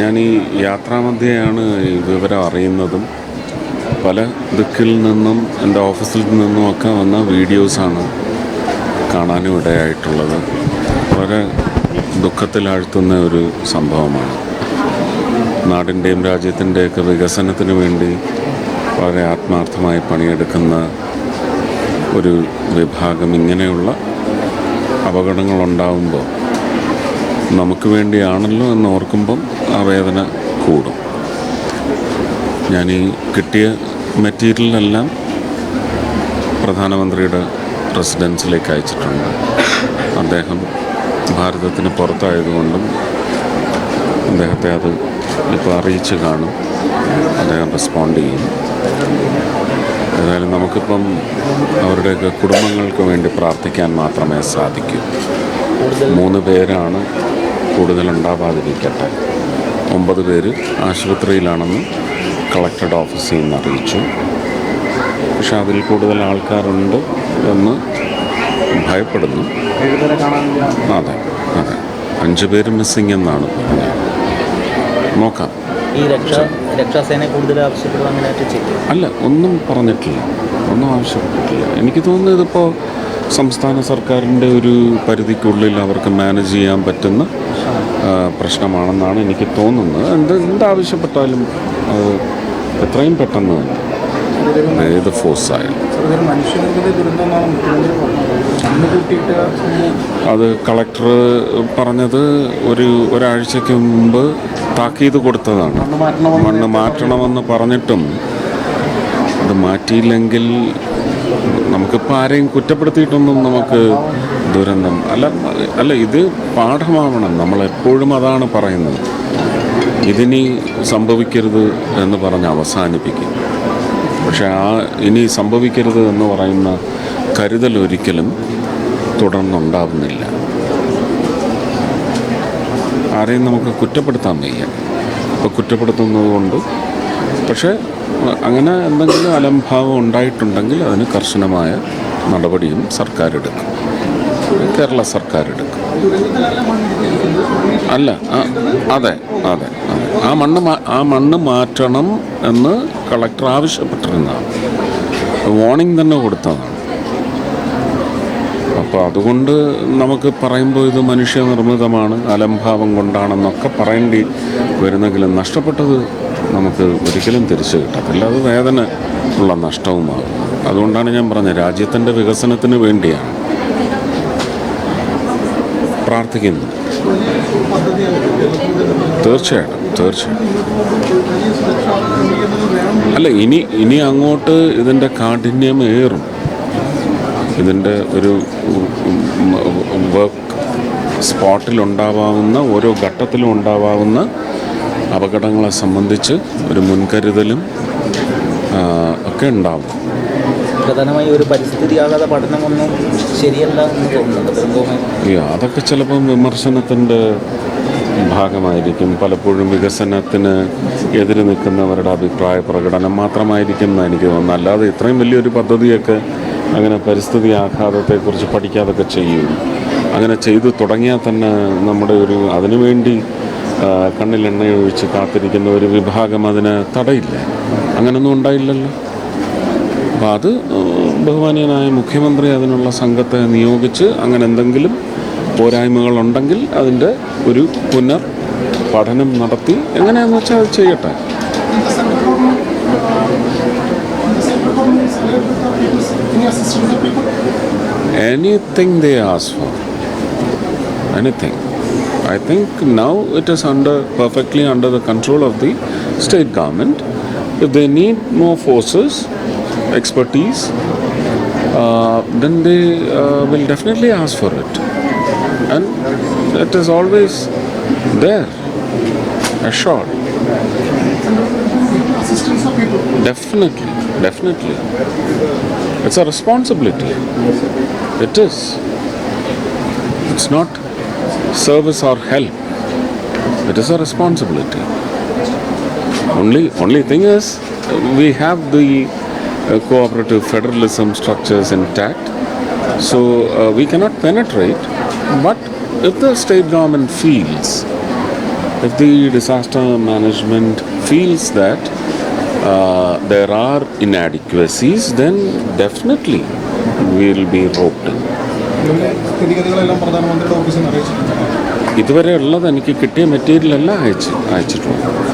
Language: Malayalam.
ഞാൻ ഈ യാത്രാമധ്യയാണ് ഈ വിവരം അറിയുന്നതും പല ദിക്കിൽ നിന്നും എൻ്റെ ഓഫീസിൽ നിന്നുമൊക്കെ വന്ന വീഡിയോസാണ് കാണാനും ഇടയായിട്ടുള്ളത്. വളരെ ദുഃഖത്തിലാഴ്ത്തുന്ന ഒരു സംഭവമാണ്. നാടിൻ്റെയും രാജ്യത്തിൻ്റെയൊക്കെ വികസനത്തിന് വേണ്ടി വളരെ ആത്മാർത്ഥമായി പണിയെടുക്കുന്ന ഒരു വിഭാഗം ഇങ്ങനെയുള്ള അപകടങ്ങളുണ്ടാകുമ്പോൾ നമുക്ക് വേണ്ടിയാണല്ലോ എന്ന് ഓർക്കുമ്പം ആ വേദന കൂടും. ഞാൻ ഈ കിട്ടിയ മെറ്റീരിയലെല്ലാം പ്രധാനമന്ത്രിയുടെ റെസിഡൻസിലേക്ക് അയച്ചിട്ടുണ്ട്. അദ്ദേഹം ഭാരതത്തിന് പുറത്തായതുകൊണ്ടും അദ്ദേഹത്തെ അത് ഇപ്പോൾ അറിയിച്ച് കാണും. അദ്ദേഹം റെസ്പോണ്ട് ചെയ്യും. ഏതായാലും നമുക്കിപ്പം അവരുടെയൊക്കെ കുടുംബങ്ങൾക്ക് വേണ്ടി പ്രാർത്ഥിക്കാൻ മാത്രമേ സാധിക്കൂ. 3 പേരാണ് കൂടുതലുണ്ടാവാതിരിക്കട്ടെ. 9 പേര് ആശുപത്രിയിലാണെന്ന് കളക്ടറുടെ ഓഫീസിൽ നിന്ന് അറിയിച്ചു. പക്ഷെ അതിൽ കൂടുതൽ ആൾക്കാരുണ്ട് എന്ന് ഭയപ്പെടുന്നു. അതെ അതെ 5 പേര് മിസ്സിങ് എന്നാണ് പറഞ്ഞത്. നോക്കാം. ഈ രക്ഷാസേന കൂടുതൽ അല്ല, ഒന്നും പറഞ്ഞിട്ടില്ല, ഒന്നും ആവശ്യപ്പെട്ടിട്ടില്ല. എനിക്ക് തോന്നുന്നത് ഇതിപ്പോൾ സംസ്ഥാന സർക്കാരിൻ്റെ ഒരു പരിധിക്കുള്ളിൽ അവർക്ക് മാനേജ് ചെയ്യാൻ പറ്റുന്ന പ്രശ്നമാണെന്നാണ് എനിക്ക് തോന്നുന്നത്. എന്താവശ്യപ്പെട്ടാലും അത് എത്രയും പെട്ടെന്ന് ഏത് ഫോഴ്സായാലും അത് കളക്ടർ പറഞ്ഞത് ഒരാഴ്ചയ്ക്ക് മുമ്പ് താക്കീത് കൊടുത്തതാണ്. മണ്ണ് മാറ്റണമെന്ന് പറഞ്ഞിട്ടും അത് മാറ്റിയില്ലെങ്കിൽ നമുക്കിപ്പോൾ ആരെയും കുറ്റപ്പെടുത്തിയിട്ടൊന്നും നമുക്ക് ദുരന്തം അല്ല ഇത് പാഠമാവണം. നമ്മളെപ്പോഴും അതാണ് പറയുന്നത്. ഇതിനി സംഭവിക്കരുത് എന്ന് പറഞ്ഞ് അവസാനിപ്പിക്കും. പക്ഷെ ഇനി സംഭവിക്കരുത് എന്ന് പറയുന്ന കരുതൽ ഒരിക്കലും തുടർന്നുണ്ടാവുന്നില്ല. ആരെയും നമുക്ക് കുറ്റപ്പെടുത്താൻ വയ്യ. ഇപ്പോൾ കുറ്റപ്പെടുത്തുന്നത് കൊണ്ട് പക്ഷേ അങ്ങനെ എന്തെങ്കിലും അലംഭാവം ഉണ്ടായിട്ടുണ്ടെങ്കിൽ അതിന് കർശനമായ നടപടിയും സർക്കാർ എടുക്കും. കേരള സർക്കാർ എടുക്കും. അല്ല അതെ അതെ അതെ ആ മണ്ണ് മാറ്റണം എന്ന് കളക്ടർ ആവശ്യപ്പെട്ടിരുന്നതാണ്. വാർണിംഗ് തന്നെ കൊടുത്തതാണ്. അപ്പോൾ അതുകൊണ്ട് നമുക്ക് പറയുമ്പോൾ ഇത് മനുഷ്യനിർമ്മിതമാണ്, അലംഭാവം കൊണ്ടാണെന്നൊക്കെ പറയേണ്ടി വരുന്നെങ്കിലും നഷ്ടപ്പെട്ടത് നമുക്ക് ഒരിക്കലും തിരിച്ചു കിട്ടത്തില്ല. അത് വേദന ഉള്ള നഷ്ടവുമാണ്. അതുകൊണ്ടാണ് ഞാൻ പറഞ്ഞത് രാജ്യത്തിൻ്റെ വികസനത്തിന് വേണ്ടിയാണ് പ്രാർത്ഥിക്കുന്നത്. തീർച്ചയായിട്ടും അല്ല ഇനി അങ്ങോട്ട് ഇതിൻ്റെ കാഠിന്യം ഏറും. ഇതിൻ്റെ ഒരു വർക്ക് സ്പോട്ടിലുണ്ടാവാവുന്ന ഓരോ ഘട്ടത്തിലും ഉണ്ടാവാവുന്ന അപകടങ്ങളെ സംബന്ധിച്ച് ഒരു മുൻകരുതലും ഒക്കെ ഉണ്ടാവും. പ്രധാനമായി ഒരു പരിസ്ഥിതി ആഘാത പഠനമൊന്നും ശരിയല്ല എന്ന് തോന്നുന്നുണ്ട്. അതൊക്കെ ചിലപ്പോൾ വിമർശനത്തിൻ്റെ ഭാഗമായിരിക്കും. പലപ്പോഴും വികസനത്തിന് എതിര് നിൽക്കുന്നവരുടെ അഭിപ്രായ പ്രകടനം മാത്രമായിരിക്കും എന്ന് എനിക്ക് തോന്നുന്നു. അല്ലാതെ ഇത്രയും വലിയൊരു പദ്ധതിയൊക്കെ അങ്ങനെ പരിസ്ഥിതി ആഘാതത്തെക്കുറിച്ച് പഠിക്കാതൊക്കെ ചെയ്യും. അങ്ങനെ ചെയ്തു തുടങ്ങിയാൽ തന്നെ നമ്മുടെ അതിനുവേണ്ടി കണ്ണിലെണ്ണയൊഴിച്ച് കാത്തിരിക്കുന്ന ഒരു വിഭാഗം അതിനെ തടയില്ല. അങ്ങനൊന്നും ഉണ്ടായില്ലല്ലോ. അപ്പോൾ അത് ബഹുമാനീയനായ മുഖ്യമന്ത്രി അതിനുള്ള സംഘത്തെ നിയോഗിച്ച് അങ്ങനെ എന്തെങ്കിലും പോരായ്മകളുണ്ടെങ്കിൽ അതിൻ്റെ ഒരു പഠനം നടത്തി എങ്ങനെയാണെന്ന് വെച്ചാൽ അത് ചെയ്യട്ടെ. Anything they ask for, anything. I think now it is perfectly under the control of the state government. If they need more forces, expertise, then they will definitely ask for it. And it is always there, assured. Definitely. It's a responsibility. It is. It's not service or help. It is a responsibility. Only thing is we have the cooperative federalism structures intact, so we cannot penetrate. But if the state government feels If the disaster management feels that there are inadequacies, then definitely we will be roped in. ഇതിന്റെ സ്ഥിതിഗതികളെല്ലാം പ്രധാനമന്ത്രിയുടെ ഓഫീസിൽ നിന്ന് അറിയിച്ചിട്ടുണ്ട്. ഇതുവരെ ഉള്ളത് എനിക്ക് കിട്ടിയ മെറ്റീരിയൽ എല്ലാം അയച്ചിട്ടുണ്ട്.